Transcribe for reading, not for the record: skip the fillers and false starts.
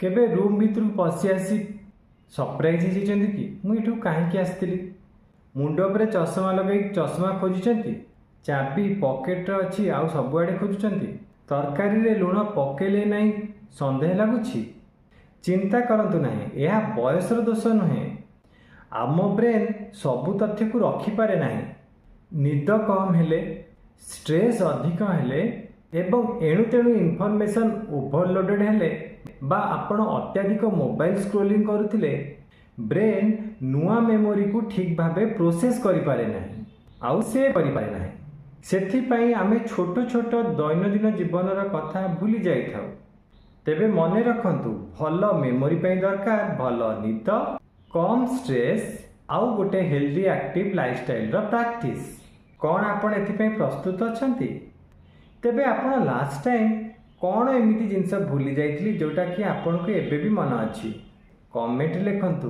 केबे रूम भितर पशि आसी सरप्राइज होती कि मुझे कहीं आसती मुंड पर चषमा लगे चषमा खोजुंट चाबी पकेट अच्छी आउ सबुआड़े खोजुंट तरकारी रे लुण पकेले ना सन्देह लगुच चिंता करंतु नहीं यह बयसर दोष नुहे आम ब्रेन सबु तथ्य को रखिपारे ना निद कम हेले स्ट्रेस अधिक हेले एवं एणु तेणु इनफॉरमेशन ओवरलोडेड हेले बा आपण अत्याधिक मोबाइल स्क्रोलिंग करुथिले ब्रेन नुआ मेमोरी को ठीक भावे प्रोसेस करि पारे नाही आउ से करि पारे नाही सेथिपाई आमे छोट छोट दैनंदिन जीवनर कथा भूली जाई थाउ तेबे मने रखंतु भल मेमोरी पाई दरकार भल निद कम स्ट्रेस आउ गोटे हेल्दी एक्टिव लाइफस्टाइल रो प्रैक्टिस कौन आपण एथिपाई प्रस्तुत अछंती तेबे आपण लास्ट टाइम कौन एमिति जिनस भूली जाइथिली जोटा कि आपण को एबे भी मन अछि कमेंट लिखंतु।